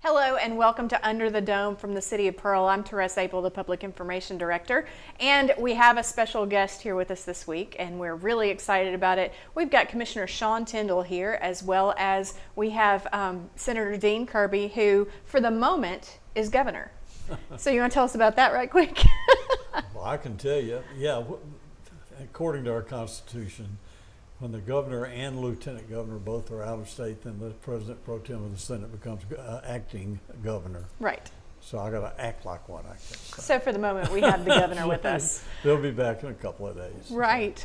Hello and welcome to Under the Dome from the City of Pearl. I'm Teresa Apel, the Public Information Director, and we have a special guest here with us this week, and we're really excited about it. We've got Commissioner Sean Tindell here, as well as we have Senator Dean Kirby, who, for the moment, is governor. So you want to tell us about that right quick? Well, I can tell you, according to our Constitution, when the governor and lieutenant governor both are out of state, then the president pro tem of the Senate becomes acting governor. Right. So I got to act like one, I guess. So for the moment, we have the governor with us. They'll be back in a couple of days. Right.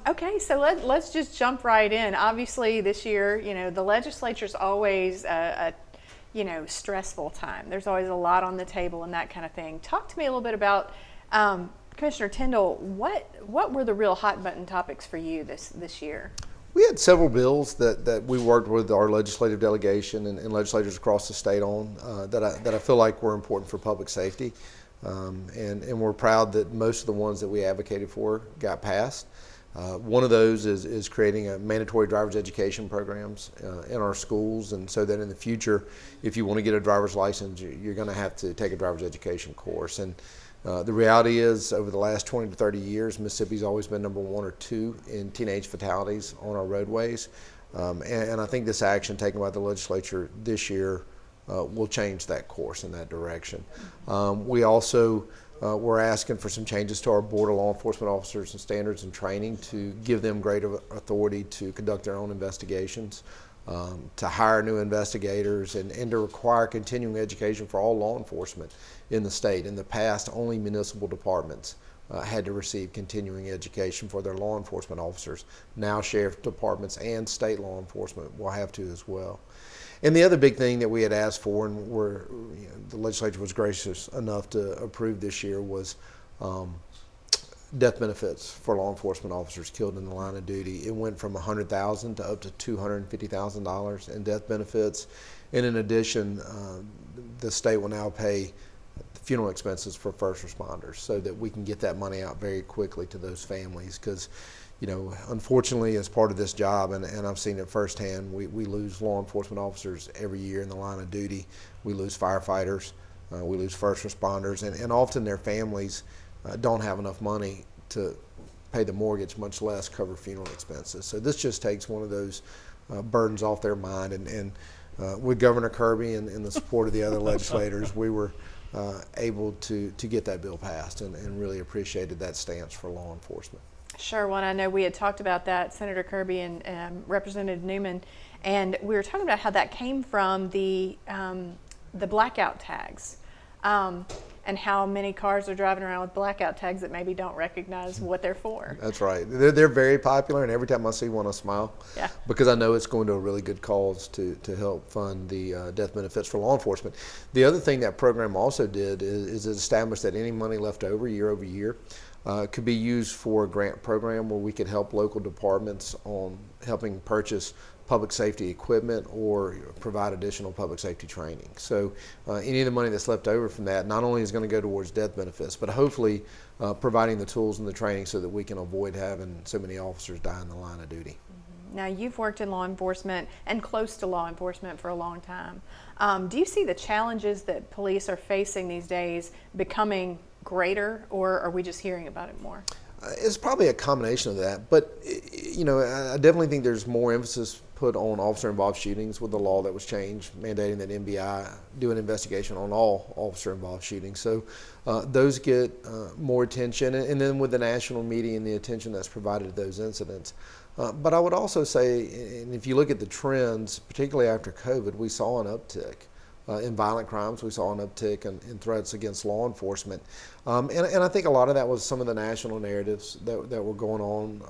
Okay, so let's just jump right in. Obviously, this year, the legislature's always a stressful time. There's always a lot on the table and that kind of thing. Talk to me a little bit about Commissioner Tindell, what were the real hot button topics for you this year? We had several bills that we worked with our legislative delegation and legislators across the state on that I feel like were important for public safety, and we're proud that most of the ones that we advocated for got passed. One of those is creating a mandatory driver's education programs in our schools, and so that in the future, if you want to get a driver's license, you're going to have to take a driver's education course. And the reality is, over the last 20 to 30 years, Mississippi's always been number 1 or 2 in teenage fatalities on our roadways. And I think this action taken by the legislature this year will change that course in that direction. We also we're asking for some changes to our Board of Law Enforcement Officers and Standards and Training to give them greater authority to conduct their own investigations, to hire new investigators, and to require continuing education for all law enforcement in the state. In the past, only municipal departments had to receive continuing education for their law enforcement officers. Now sheriff departments and state law enforcement will have to as well. And the other big thing that we had asked for, and the legislature was gracious enough to approve this year, was death benefits for law enforcement officers killed in the line of duty. It went from $100,000 to up to $250,000 in death benefits. And in addition, the state will now pay funeral expenses for first responders so that we can get that money out very quickly to those families. Because, unfortunately, as part of this job, and I've seen it firsthand, we lose law enforcement officers every year in the line of duty. We lose firefighters, we lose first responders, and often their families don't have enough money to pay the mortgage, much less cover funeral expenses. So this just takes one of those burdens off their mind. And with Governor Kirby and the support of the other legislators, we were able to get that bill passed, and really appreciated that stance for law enforcement. Sure. Well, I know we had talked about that, Senator Kirby and Representative Newman, and we were talking about how that came from the blackout tags, and how many cars are driving around with blackout tags that maybe don't recognize what they're for. That's right. They're very popular, and every time I see one, I smile. Yeah. Because I know it's going to a really good cause to help fund the death benefits for law enforcement. The other thing that program also did is it established that any money left over year, could be used for a grant program where we could help local departments on helping purchase public safety equipment or provide additional public safety training. So any of the money that's left over from that not only is going to go towards death benefits, but hopefully providing the tools and the training so that we can avoid having so many officers die in the line of duty. Now, you've worked in law enforcement and close to law enforcement for a long time. Do you see the challenges that police are facing these days becoming greater, or are we just hearing about it more? It's probably a combination of that, but I definitely think there's more emphasis put on officer-involved shootings with the law that was changed, mandating that NBI do an investigation on all officer-involved shootings. So those get more attention, and then with the national media and the attention that's provided to those incidents. But I would also say, and if you look at the trends, particularly after COVID, we saw an uptick in violent crimes. We saw an uptick in threats against law enforcement. And I think a lot of that was some of the national narratives that were going on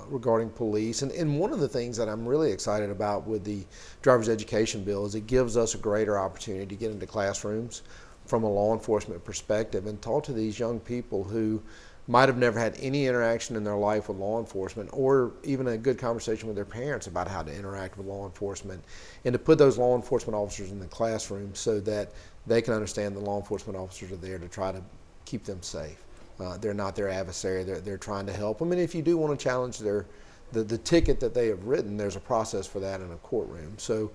regarding police. And one of the things that I'm really excited about with the driver's education bill is it gives us a greater opportunity to get into classrooms from a law enforcement perspective and talk to these young people who might have never had any interaction in their life with law enforcement, or even a good conversation with their parents about how to interact with law enforcement, and to put those law enforcement officers in the classroom so that they can understand the law enforcement officers are there to try to keep them safe. They're not their adversary. They're trying to help them. And if you do want to challenge their the ticket that they have written, there's a process for that in a courtroom. So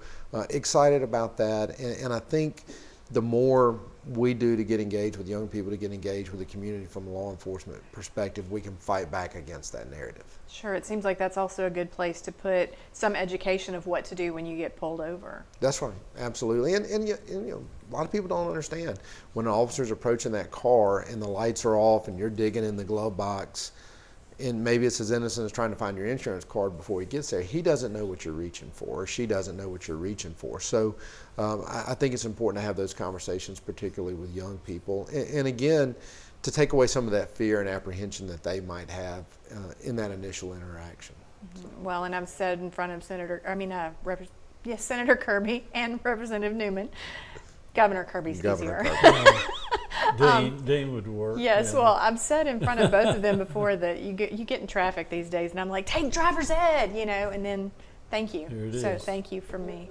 excited about that, and I think the more we do to get engaged with young people, to get engaged with the community from a law enforcement perspective, we can fight back against that narrative. Sure, it seems like that's also a good place to put some education of what to do when you get pulled over. That's right, absolutely. And you know, a lot of people don't understand when an officer's approaching that car and the lights are off and you're digging in the glove box, and maybe it's as innocent as trying to find your insurance card before he gets there. He doesn't know what you're reaching for, or she doesn't know what you're reaching for. So I think it's important to have those conversations, particularly with young people. And again, to take away some of that fear and apprehension that they might have in that initial interaction. Mm-hmm. Well, and I've said in front of Senator Kirby and Representative Newman, Governor Kirby's Governor easier. Kirby. Dean would work. Yes, yeah. well, I've said in front of both of them before that you get in traffic these days, and I'm like, take driver's ed, you know, and then thank you. Here it So is. thank you from me.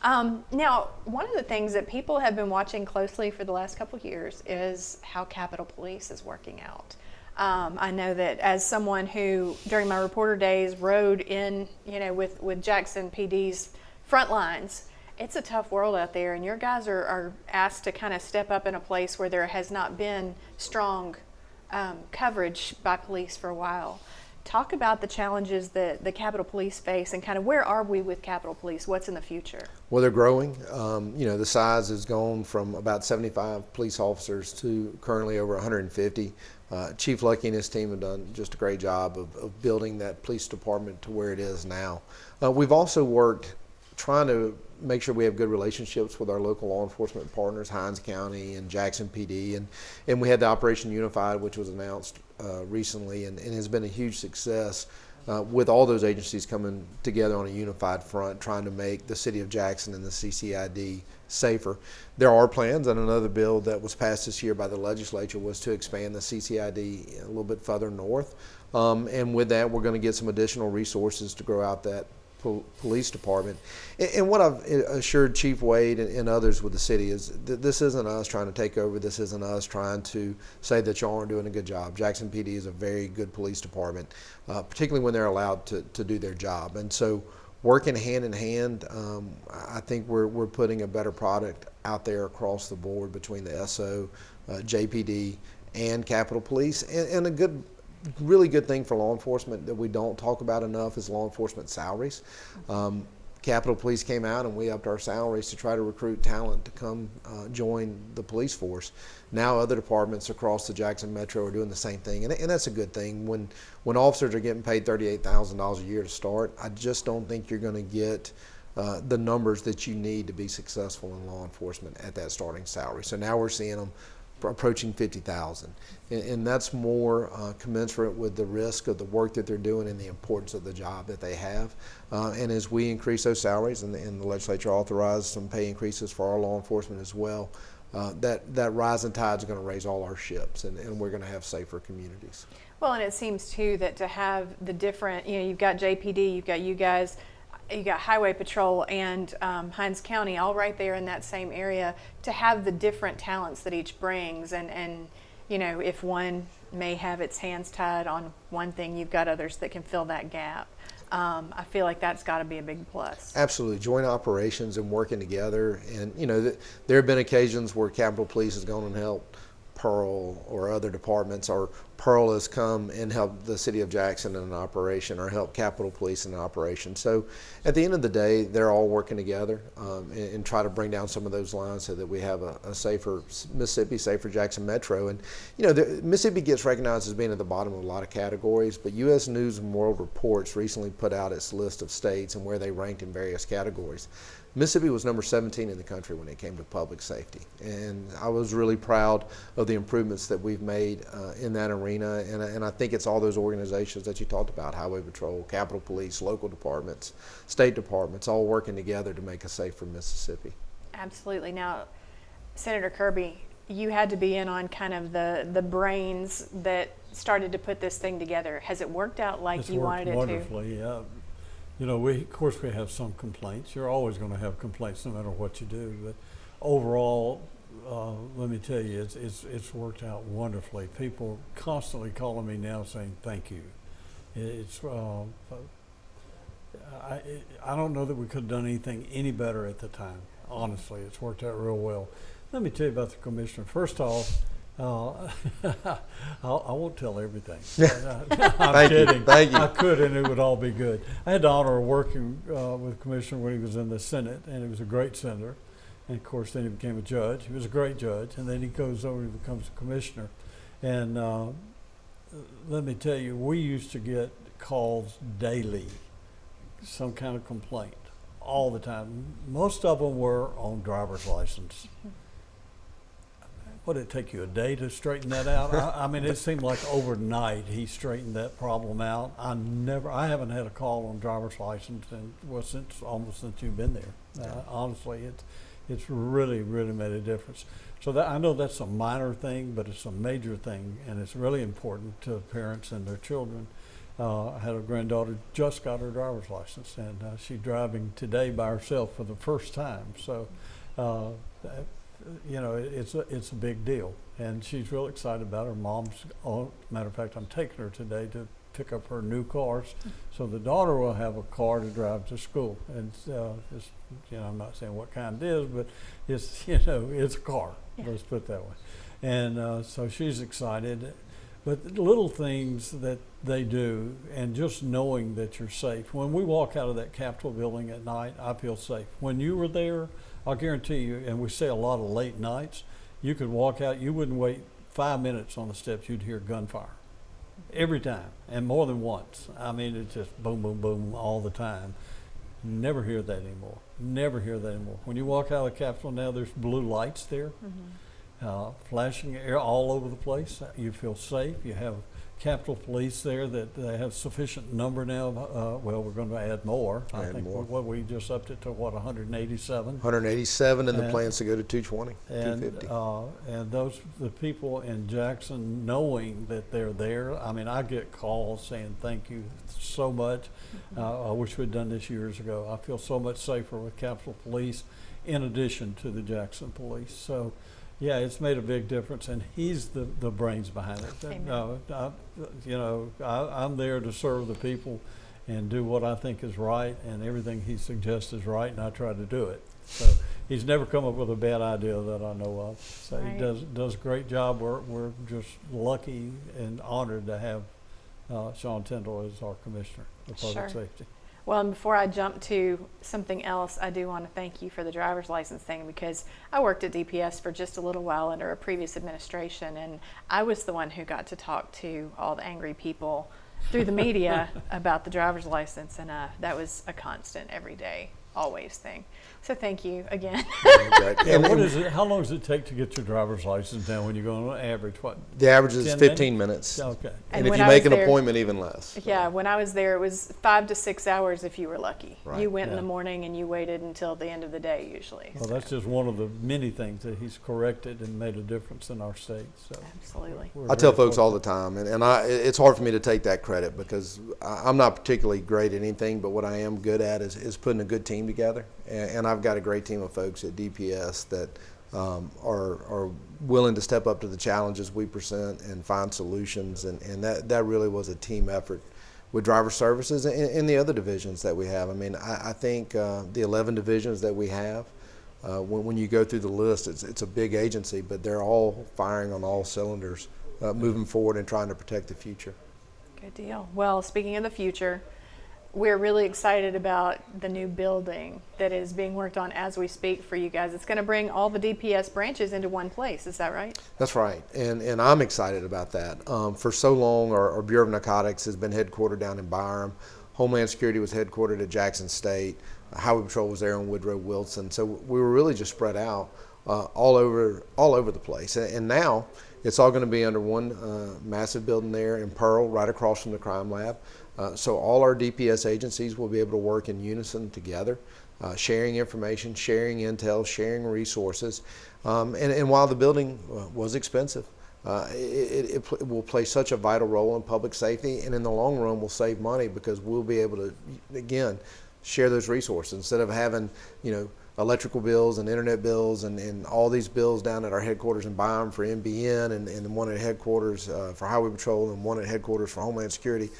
Now, one of the things that people have been watching closely for the last couple of years is how Capitol Police is working out. I know that as someone who, during my reporter days, rode in, you know, with Jackson PD's front lines, it's a tough world out there, and your guys are asked to kind of step up in a place where there has not been strong coverage by police for a while. Talk about the challenges that the Capitol Police face, and kind of where are we with Capitol Police? What's in the future? Well, they're growing. You know, the size has gone from about 75 police officers to currently over 150. Chief Lucky and his team have done just a great job of building that police department to where it is now. We've also worked trying to make sure we have good relationships with our local law enforcement partners, Hinds County and Jackson PD, and we had the Operation Unified, which was announced recently and has been a huge success with all those agencies coming together on a unified front, trying to make the city of Jackson and the CCID safer. There are plans, and another bill that was passed this year by the legislature was to expand the CCID a little bit further north, and with that we're going to get some additional resources to grow out that police department. And what I've assured Chief Wade and others with the city is that this isn't us trying to take over. This isn't us trying to say that y'all aren't doing a good job. Jackson PD is a very good police department, particularly when they're allowed to do their job. And so working hand in hand, I think we're putting a better product out there across the board between the SO, JPD, and Capitol Police, and a really good thing for law enforcement that we don't talk about enough is law enforcement salaries. Capitol Police came out and we upped our salaries to try to recruit talent to come join the police force. Now other departments across the Jackson Metro are doing the same thing, and that's a good thing. When officers are getting paid $38,000 a year to start, I just don't think you're going to get the numbers that you need to be successful in law enforcement at that starting salary. So now we're seeing them approaching 50,000, and that's more commensurate with the risk of the work that they're doing and the importance of the job that they have. And as we increase those salaries, and the legislature authorized some pay increases for our law enforcement as well, that rising tide is going to raise all our ships, and we're going to have safer communities. Well, and it seems too that to have the different, you know, you've got JPD, you've got you guys, you got Highway Patrol and Hinds County all right there in that same area, to have the different talents that each brings, and you know, if one may have its hands tied on one thing, you've got others that can fill that gap. I feel like that's got to be a big plus. Absolutely, joint operations and working together, and you know, there have been occasions where Capitol Police has gone and helped Pearl or other departments, or Pearl has come and helped the city of Jackson in an operation, or helped Capitol Police in an operation. So at the end of the day, they're all working together and try to bring down some of those lines so that we have a safer Mississippi, safer Jackson Metro. And you know, Mississippi gets recognized as being at the bottom of a lot of categories, but U.S. News and World Reports recently put out its list of states and where they ranked in various categories. Mississippi was number 17 in the country when it came to public safety, and I was really proud of the improvements that we've made in that arena, and I think it's all those organizations that you talked about, Highway Patrol, Capitol Police, local departments, state departments, all working together to make us safer Mississippi. Absolutely. Now, Senator Kirby, you had to be in on kind of the brains that started to put this thing together. Has it worked out like you wanted it to? Wonderfully, yeah. You know, of course we have some complaints. You're always going to have complaints no matter what you do. But overall, let me tell you, it's worked out wonderfully. People constantly calling me now saying thank you. It's I don't know that we could have done anything any better at the time. Honestly, it's worked out real well. Let me tell you about the commissioner. First off, I won't tell everything. I'm kidding. Thank you. I could, and it would all be good. I had the honor of working with the commissioner when he was in the Senate, and he was a great senator. And of course, then he became a judge. He was a great judge, and then he goes over and becomes a commissioner. And let me tell you, we used to get calls daily, some kind of complaint, all the time. Most of them were on driver's license. What did it take you, a day to straighten that out? I mean, it seemed like overnight he straightened that problem out. I haven't had a call on driver's license almost since you've been there. Honestly, it's really, really made a difference. So I know that's a minor thing, but it's a major thing, and it's really important to parents and their children. I had a granddaughter just got her driver's license, and she's driving today by herself for the first time. So, you know, it's a big deal, and she's real excited about it. Her mom's, matter of fact, I'm taking her today to pick up her new cars, so the daughter will have a car to drive to school. And it's, you know, I'm not saying what kind it is, but it's, you know, it's a car. Yeah. Let's put it that way. And so she's excited. But the little things that they do, and just knowing that you're safe. When we walk out of that Capitol building at night, I feel safe. When you were there, I'll guarantee you, and we say a lot of late nights, you could walk out, you wouldn't wait 5 minutes on the steps, you'd hear gunfire. Every time, and more than once. I mean, it's just boom, boom, boom all the time. Never hear that anymore. Never hear that anymore. When you walk out of the Capitol now, there's blue lights there. Flashing air all over the place. You feel safe. You have Capitol Police there that they have sufficient number now. Well, we're going to add more. I think we just upped it to what, 187? 187, and the plans to go to 220, and 250. And the people in Jackson knowing that they're there. I mean, I get calls saying thank you so much. I wish we'd done this years ago. I feel so much safer with Capitol Police in addition to the Jackson Police. So. Yeah, it's made a big difference, and he's the brains behind it. You know, I'm there to serve the people and do what I think is right, and everything he suggests is right, and I try to do it. So he's never come up with a bad idea that I know of. So right. He does a great job. We're just lucky and honored to have Sean Tindell as our Commissioner of Public Safety. Well, and before I jump to something else, I do want to thank you for the driver's license thing, because I worked at DPS for just a little while under a previous administration, and I was the one who got to talk to all the angry people through the media about the driver's license, and that was a constant, every day, always thing. So thank you again. And what is it? How long does it take to get your driver's license now when you go on average? What? The average is 15 minutes. Okay. And if you make an appointment, even less. Yeah, when I was there, it was 5 to 6 hours if you were lucky. Right. You went in the morning and you waited until the end of the day usually. Well, that's just one of the many things that he's corrected and made a difference in our state. So absolutely. I tell folks all the time, and it's hard for me to take that credit, because I'm not particularly great at anything, but what I am good at is putting a good team together. And I've got a great team of folks at DPS that are willing to step up to the challenges we present and find solutions, and that really was a team effort with driver services and the other divisions that we have. I mean, I think the 11 divisions that we have, when you go through the list, it's a big agency, but they're all firing on all cylinders, moving forward and trying to protect the future. Good deal. Well, speaking of the future, we're really excited about the new building that is being worked on as we speak for you guys. It's going to bring all the DPS branches into one place. Is that right? That's right. And I'm excited about that. For so long, our Bureau of Narcotics has been headquartered down in Byram. Homeland Security was headquartered at Jackson State. Highway Patrol was there in Woodrow Wilson. So we were really just spread out all over the place. And now it's all going to be under one massive building there in Pearl, right across from the crime lab. So all our DPS agencies will be able to work in unison together, sharing information, sharing intel, sharing resources. And while the building was expensive, it will play such a vital role in public safety, and in the long run will save money, because we'll be able to, again, share those resources instead of having, electrical bills and internet bills and all these bills down at our headquarters in Byram for NBN and one at headquarters for Highway Patrol and one at headquarters for Homeland Security.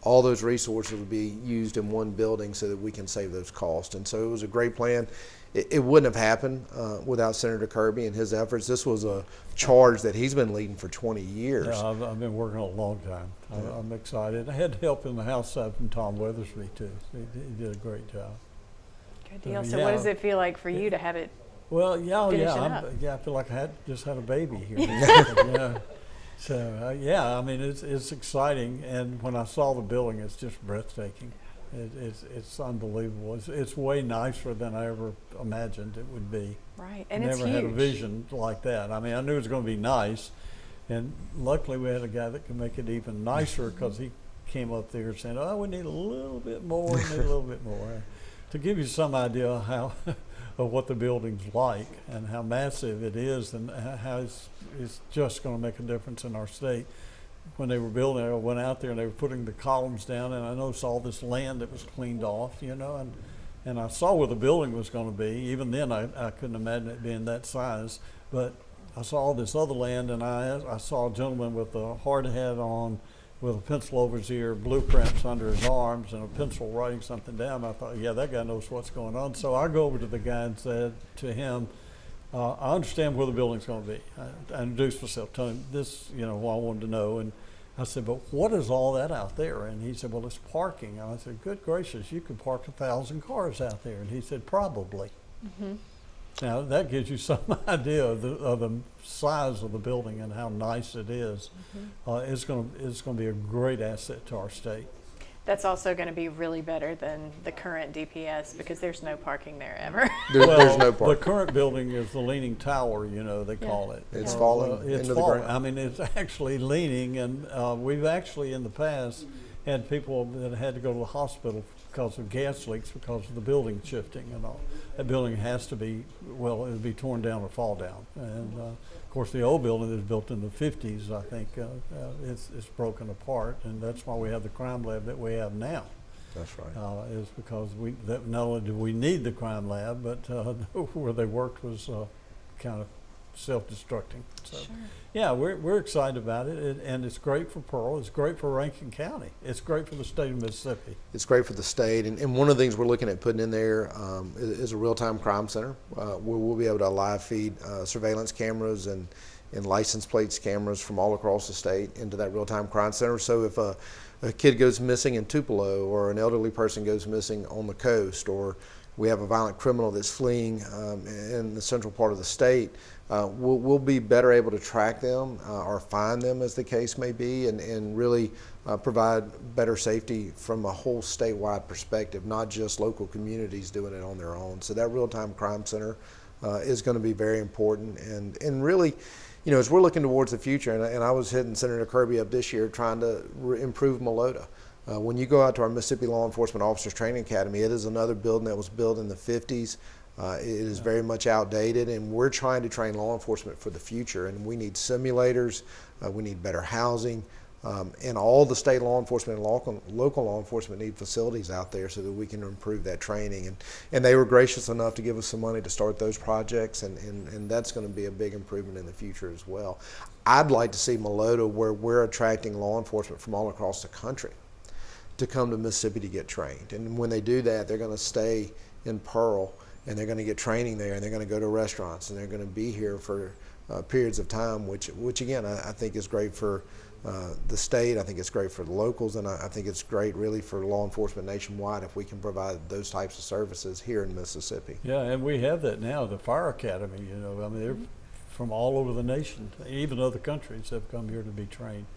all those resources would be used in one building so that we can save those costs. And so it was a great plan. It wouldn't have happened without Senator Kirby and his efforts. This was a charge that he's been leading for 20 years. Yeah, I've been working on it a long time. I'm excited. I had help in the House side from Tom Weathersby too. He did a great job. Good deal. So, So yeah. what does it feel like for you to have it? Well, Finish it up. I feel like I just had a baby here. Yeah. So yeah, I mean it's exciting, and when I saw the building, it's just breathtaking. It's unbelievable. It's way nicer than I ever imagined it would be. Right, and Never it's huge. had a vision like that. I mean, I knew it was going to be nice, and luckily we had a guy that could make it even nicer because he came up there saying, "Oh, we need a little bit more, we need a little bit more." To give you some idea how of what the building's like and how massive it is, and how it's just going to make a difference in our state. When they were building it, I went out there and they were putting the columns down, and I noticed all this land that was cleaned off, and I saw where the building was going to be. Even then, I couldn't imagine it being that size, but I saw all this other land, and I saw a gentleman with a hard hat on, with a pencil over his ear, blueprints under his arms, and a pencil writing something down. I thought, yeah, that guy knows what's going on. So I go over to the guy and said to him, I understand where the building's going to be. I introduced myself, told him this, what I wanted to know. And I said, but what is all that out there? And he said, well, it's parking. And I said, good gracious, you could park 1,000 cars out there. And he said, probably. Mm-hmm. Now, that gives you some idea of the size of the building and how nice it is. Mm-hmm. It's going to be a great asset to our state. That's also going to be really better than the current DPS because there's no parking there ever. There's no The parking. current building is the Leaning Tower, they call it. It's Yeah. falling It's into falling. the ground. I mean, it's actually leaning, and we've actually in the past had people that had to go to the hospital because of gas leaks because of the building shifting and all. That building has to be, it'll be torn down or fall down. And of course, the old building that was built in the 50s, I think, it's broken apart, and that's why we have the crime lab that we have now. That's right. Is because not only do we need the crime lab, but where they worked was kind of self-destructing. So, Sure. yeah, we're excited about it, and it's great for Pearl. It's great for Rankin County. It's great for the state of Mississippi. It's great for the state, and one of the things we're looking at putting in there is a real-time crime center where we'll be able to live feed surveillance cameras and license plates cameras from all across the state into that real-time crime center. So if a kid goes missing in Tupelo, or an elderly person goes missing on the coast, or we have a violent criminal that's fleeing in the central part of the state, we'll be better able to track them or find them, as the case may be, and really provide better safety from a whole statewide perspective, not just local communities doing it on their own. So that real-time crime center is going to be very important, and really, as we're looking towards the future, and I was hitting Senator Kirby up this year trying to improve Malota. When you go out to our Mississippi Law Enforcement Officers Training Academy, it is another building that was built in the 50s. It is very much outdated, and we're trying to train law enforcement for the future, and we need simulators, we need better housing, and all the state law enforcement and local law enforcement need facilities out there so that we can improve that training. And they were gracious enough to give us some money to start those projects, and that's going to be a big improvement in the future as well. I'd like to see Malota where we're attracting law enforcement from all across the country to come to Mississippi to get trained. And when they do that, they're going to stay in Pearl, and they're going to get training there, and they're going to go to restaurants, and they're going to be here for periods of time, which again, I think is great for the state. I think it's great for the locals, and I think it's great really for law enforcement nationwide if we can provide those types of services here in Mississippi. Yeah, and we have that now, the Fire Academy, I mean, they're from all over the nation. Even other countries have come here to be trained,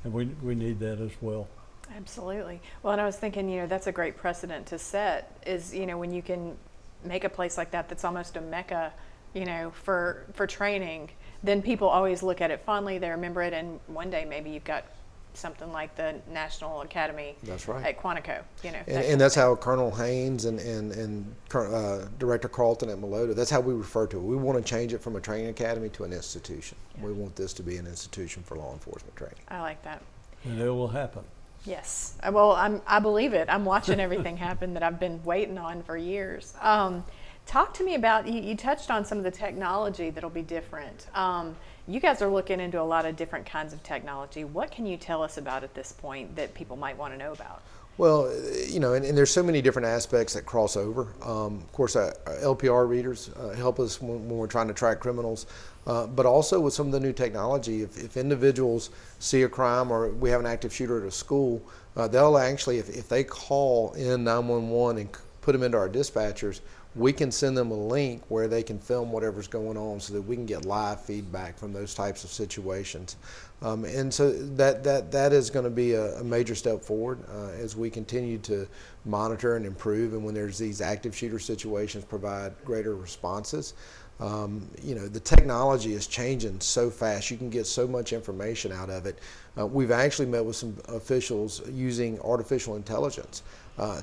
and we need that as well. Absolutely. Well, and I was thinking, that's a great precedent to set is, when you can make a place like that that's almost a mecca, for training, then people always look at it fondly, they remember it, and one day maybe you've got something like the National Academy. That's right. At Quantico, And that's how Colonel Haynes and Director Carlton at Malota, that's how we refer to it. We want to change it from a training academy to an institution. Yeah. We want this to be an institution for law enforcement training. I like that. And it will happen. Yes. Well, I believe it. I'm watching everything happen that I've been waiting on for years. Talk to me about, you touched on some of the technology that'll be different. You guys are looking into a lot of different kinds of technology. What can you tell us about at this point that people might want to know about? Well, you know, and there's so many different aspects that cross over. Of course, LPR readers help us when we're trying to track criminals, but also with some of the new technology, if individuals see a crime or we have an active shooter at a school, they'll actually, if they call in 911 and put them into our dispatchers, we can send them a link where they can film whatever's going on so that we can get live feedback from those types of situations. And so that is going to be a major step forward as we continue to monitor and improve, and when there's these active shooter situations, provide greater responses. You know, the technology is changing so fast. You can get so much information out of it. We've actually met with some officials using artificial intelligence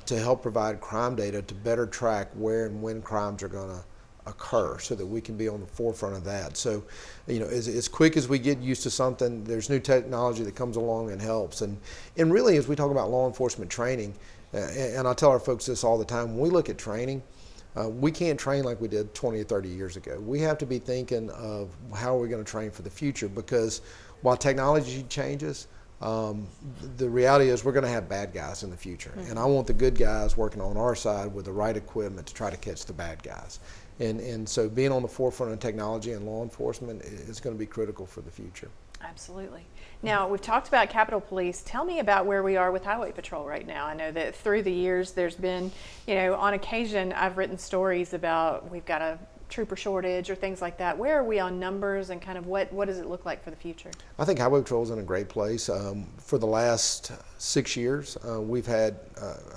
to help provide crime data to better track where and when crimes are going to occur, so that we can be on the forefront of that. So, you know, as quick as we get used to something, there's new technology that comes along and helps. And really, as we talk about law enforcement training, and I tell our folks this all the time, when we look at training, we can't train like we did 20 or 30 years ago. We have to be thinking of how are we going to train for the future, because while technology changes, the reality is we're going to have bad guys in the future. Mm-hmm. And I want the good guys working on our side with the right equipment to try to catch the bad guys. And so being on the forefront of technology and law enforcement is going to be critical for the future. Absolutely. Now, we've talked about Capitol Police. Tell me about where we are with Highway Patrol right now. I know that through the years there's been, you know, on occasion I've written stories about we've got a trooper shortage or things like that. Where are we on numbers, and kind of what does it look like for the future? I think Highway Patrol is in a great place. For the last 6 years, we've had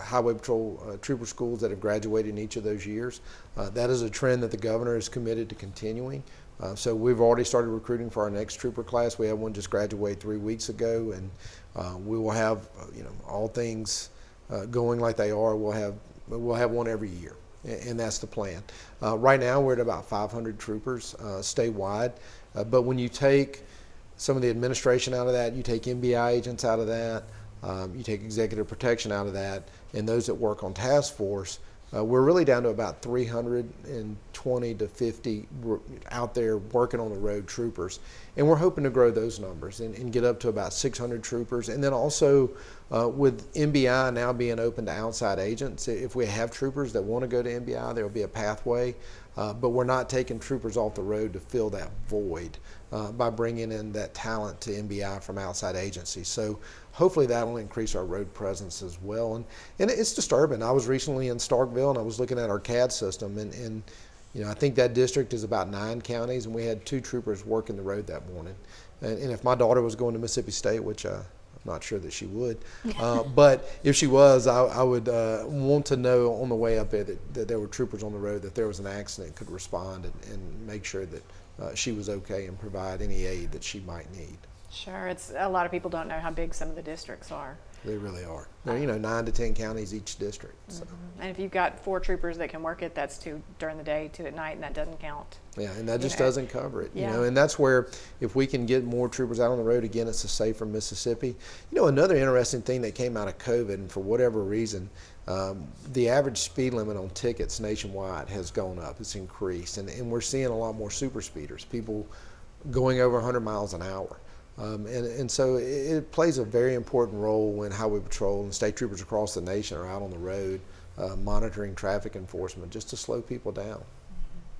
Highway Patrol trooper schools that have graduated in each of those years. That is a trend that the governor is committed to continuing. So we've already started recruiting for our next trooper class. We had one just graduate 3 weeks ago, and we will have, you know, all things going like they are. We'll have one every year, and that's the plan. Right now we're at about 500 troopers statewide, but when you take some of the administration out of that, you take MBI agents out of that, you take executive protection out of that, and those that work on task force, we're really down to about 320 to 50 out there working on the road troopers. And we're hoping to grow those numbers and get up to about 600 troopers. And then also with MBI now being open to outside agents, if we have troopers that want to go to MBI, there will be a pathway. But we're not taking troopers off the road to fill that void by bringing in that talent to MBI from outside agencies. So hopefully that will increase our road presence as well. And it's disturbing. I was recently in Starkville, and I was looking at our CAD system, and you know, I think that district is about 9 counties, and we had 2 troopers working the road that morning. And if my daughter was going to Mississippi State, which I'm not sure that she would, but if she was, I would want to know on the way up there that there were troopers on the road, that there was an accident, could respond and make sure that she was okay and provide any aid that she might need. Sure. It's a lot of people don't know how big some of the districts are. They really are. They're, you know, 9 to 10 counties each district. So. Mm-hmm. And if you've got 4 troopers that can work it, that's 2 during the day, 2 at night, and that doesn't count. Yeah, and that just doesn't cover it. Yeah. You know, and that's where if we can get more troopers out on the road, again, it's a safer Mississippi. You know, another interesting thing that came out of COVID, and for whatever reason, the average speed limit on tickets nationwide has gone up. It's increased, and we're seeing a lot more super speeders, people going over 100 miles an hour. And so it plays a very important role when Highway Patrol and state troopers across the nation are out on the road monitoring traffic enforcement, just to slow people down.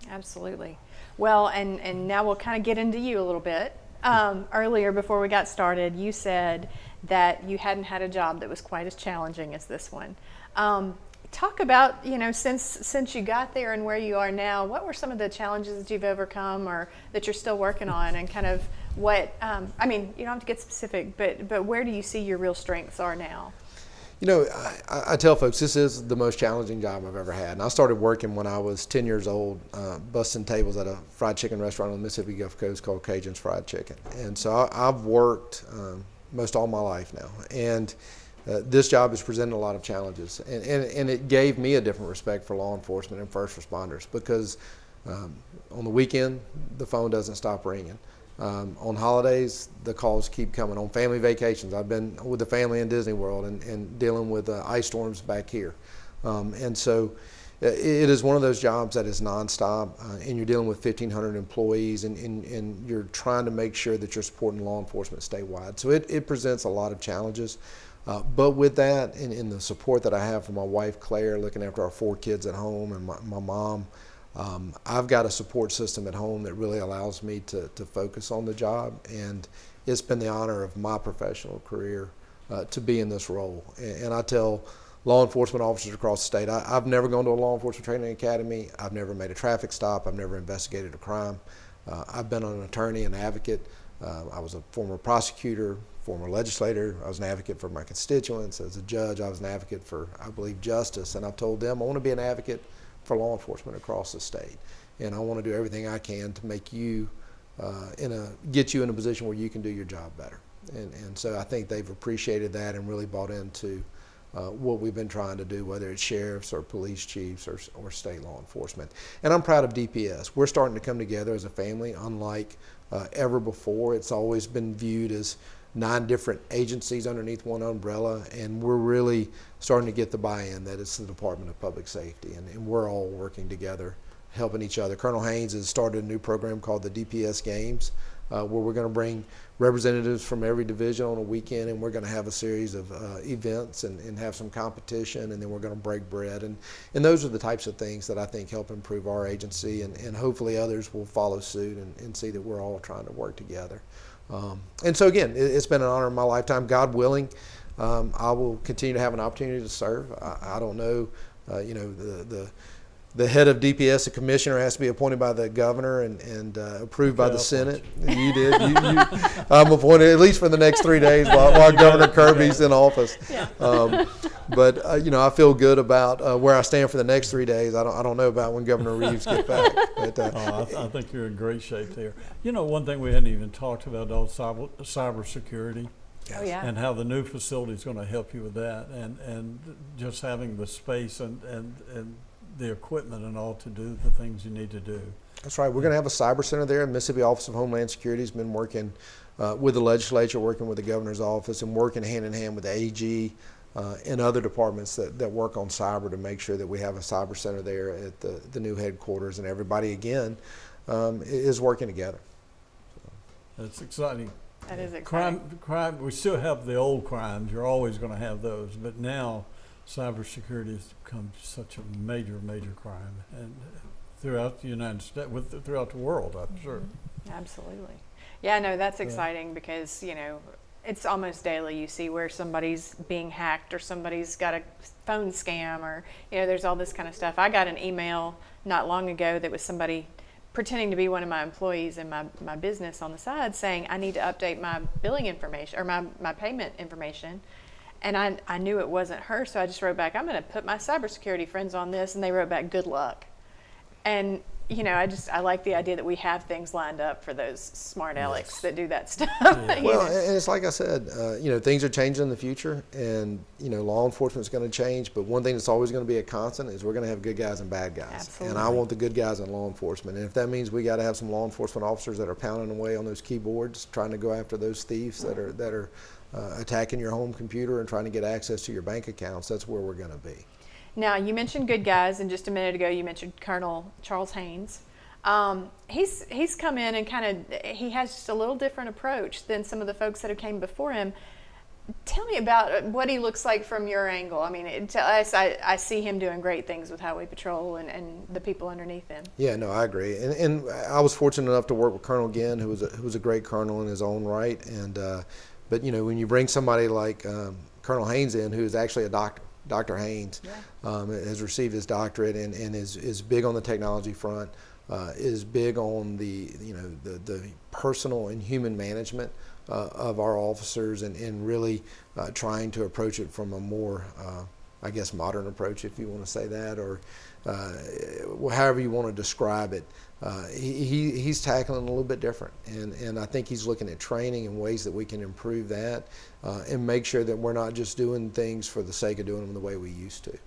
Absolutely. Well, and now we'll kind of get into you a little bit. Earlier, before we got started, you said that you hadn't had a job that was quite as challenging as this one. Talk about, you know, since you got there and where you are now, what were some of the challenges that you've overcome or that you're still working on, and kind of what, I mean, you don't have to get specific, but where do you see your real strengths are now? You know, I tell folks this is the most challenging job I've ever had. And I started working when I was 10 years old, busting tables at a fried chicken restaurant on the Mississippi Gulf Coast called Cajun's Fried Chicken. And so I've worked most all my life now. And this job has presented a lot of challenges. And it gave me a different respect for law enforcement and first responders, because on the weekend, the phone doesn't stop ringing. On holidays, the calls keep coming. On family vacations, I've been with the family in Disney World and dealing with ice storms back here. And so it is one of those jobs that is nonstop, and you're dealing with 1,500 employees, and you're trying to make sure that you're supporting law enforcement statewide. So it presents a lot of challenges. But with that, and the support that I have from my wife, Claire, looking after our 4 kids at home, and my mom, I've got a support system at home that really allows me to focus on the job. And it's been the honor of my professional career to be in this role. And I tell law enforcement officers across the state, I've never gone to a law enforcement training academy. I've never made a traffic stop. I've never investigated a crime. I've been an attorney, an advocate. I was a former prosecutor, former legislator. I was an advocate for my constituents. As a judge, I was an advocate for, I believe, justice. And I've told them I want to be an advocate for law enforcement across the state. And I want to do everything I can to make you, get you in a position where you can do your job better. And so I think they've appreciated that and really bought into what we've been trying to do, whether it's sheriffs or police chiefs or state law enforcement. And I'm proud of DPS. We're starting to come together as a family, unlike ever before. It's always been viewed as 9 different agencies underneath one umbrella, and we're really starting to get the buy-in that it's the Department of Public Safety, and we're all working together, helping each other. Colonel Haynes has started a new program called the DPS Games, where we're going to bring representatives from every division on a weekend, and we're going to have a series of events and have some competition, and then we're going to break bread. And those are the types of things that I think help improve our agency, and hopefully others will follow suit and see that we're all trying to work together. And so again, it's been an honor in my lifetime. God willing, I will continue to have an opportunity to serve. I don't know, the head of DPS, the commissioner, has to be appointed by the governor and approved by the Senate. You did. I'm appointed at least for the next 3 days while Governor Kirby's in office. Yeah. But I feel good about where I stand for the next 3 days. I don't know about when Governor Reeves gets back. But, I think you're in great shape there. One thing we hadn't even talked about, cybersecurity. Oh, yeah. And how the new facility is going to help you with that, and just having the space and the equipment and all to do the things you need to do. That's right. We're going to have a cyber center there. Mississippi Office of Homeland Security has been working with the legislature, working with the governor's office, and working hand in hand with the AG and other departments that work on cyber to make sure that we have a cyber center there at the new headquarters, and everybody, again, is working together. That's exciting. That is exciting. Crime. We still have the old crimes. You're always going to have those, but now cybersecurity has become such a major crime, and throughout the United States, throughout the world, I'm sure. Absolutely. Yeah, no, that's exciting because, it's almost daily you see where somebody's being hacked or somebody's got a phone scam or, there's all this kind of stuff. I got an email not long ago that was somebody pretending to be one of my employees in my business on the side saying I need to update my billing information or my payment information. And I knew it wasn't her, so I just wrote back, I'm going to put my cybersecurity friends on this, and they wrote back, good luck. And, I like the idea that we have things lined up for those smart Alex that do that stuff. Yeah. Well, and it's like I said, things are changing in the future, and, law enforcement is going to change, but one thing that's always going to be a constant is we're going to have good guys and bad guys. Absolutely. And I want the good guys in law enforcement. And if that means we got to have some law enforcement officers that are pounding away on those keyboards, trying to go after those thieves that are attacking your home computer and trying to get access to your bank accounts, that's where we're going to be. Now, you mentioned good guys, and just a minute ago you mentioned Colonel Charles Haynes. He's come in and he has just a little different approach than some of the folks that have came before him. Tell me about what he looks like from your angle. I mean, to us, I see him doing great things with Highway Patrol and the people underneath him. Yeah, no, I agree. And I was fortunate enough to work with Colonel Ginn, who was a great colonel in his own right. And but when you bring somebody like Colonel Haynes in, who is actually a doctor. Dr. Haynes has received his doctorate and is big on the technology front, is big on the personal and human management of our officers, and really trying to approach it from a more, modern approach, if you want to say that, or however you want to describe it. He's tackling it a little bit different, and I think he's looking at training and ways that we can improve that and make sure that we're not just doing things for the sake of doing them the way we used to.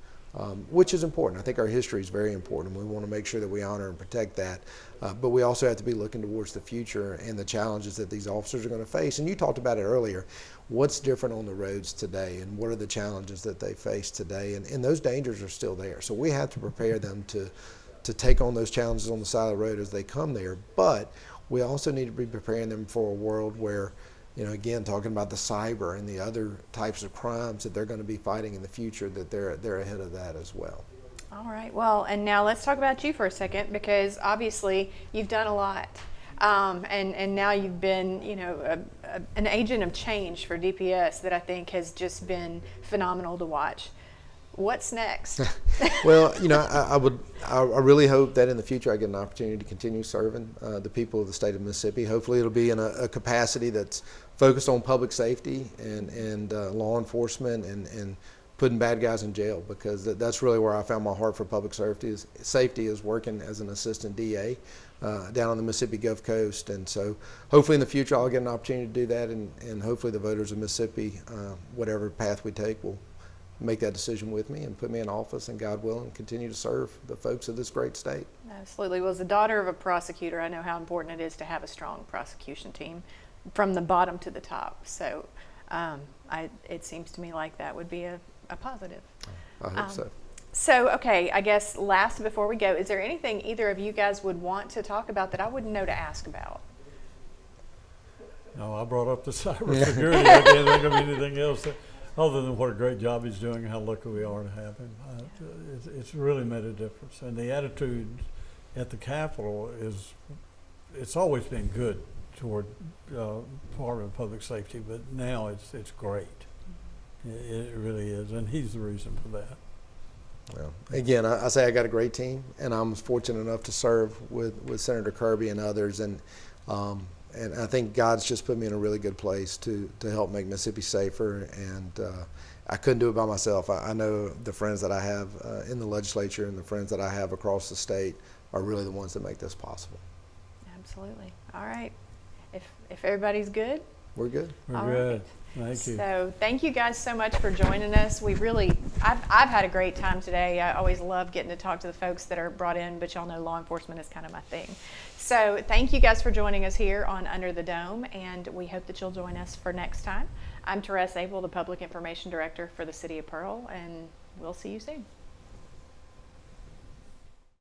which is important. I think our history is very important. We want to make sure that we honor and protect that. But we also have to be looking towards the future and the challenges that these officers are going to face. And you talked about it earlier. What's different on the roads today, and what are the challenges that they face today? And those dangers are still there. So we have to prepare them to take on those challenges on the side of the road as they come there. But we also need to be preparing them for a world where, again, talking about the cyber and the other types of crimes that they're going to be fighting in the future, that they're ahead of that as well. All right. Well, and now let's talk about you for a second, because obviously you've done a lot. And now you've been, an agent of change for DPS that I think has just been phenomenal to watch. What's next? Well, I really hope that in the future I get an opportunity to continue serving the people of the state of Mississippi. Hopefully it'll be in a capacity that's focused on public safety and law enforcement and putting bad guys in jail, because that's really where I found my heart for public safety is working as an assistant DA down on the Mississippi Gulf Coast. And so hopefully in the future I'll get an opportunity to do that, and hopefully the voters of Mississippi, whatever path we take, will make that decision with me and put me in office, and God willing, continue to serve the folks of this great state. Absolutely. Well, as the daughter of a prosecutor, I know how important it is to have a strong prosecution team from the bottom to the top. So it seems to me like that would be a positive. I hope so. So, okay, I guess last before we go, is there anything either of you guys would want to talk about that I wouldn't know to ask about? No, I brought up the cybersecurity. I can't think of anything else other than what a great job he's doing and how lucky we are to have him. It's really made a difference. And the attitude at the Capitol it's always been good toward Department of Public Safety, but now it's great. It really is, and he's the reason for that. Well, again, I say I got a great team, and I'm fortunate enough to serve with Senator Kirby and others, and I think God's just put me in a really good place to help make Mississippi safer, and I couldn't do it by myself. I know the friends that I have in the legislature and the friends that I have across the state are really the ones that make this possible. Absolutely. All right. If everybody's good, we're good. We're all good. right. Thank you. So thank you guys so much for joining us. I've had a great time today. I always love getting to talk to the folks that are brought in, but y'all know law enforcement is kind of my thing. So thank you guys for joining us here on Under the Dome, and we hope that you'll join us for next time. I'm Teresa Abel, the Public Information Director for the City of Pearl, and we'll see you soon.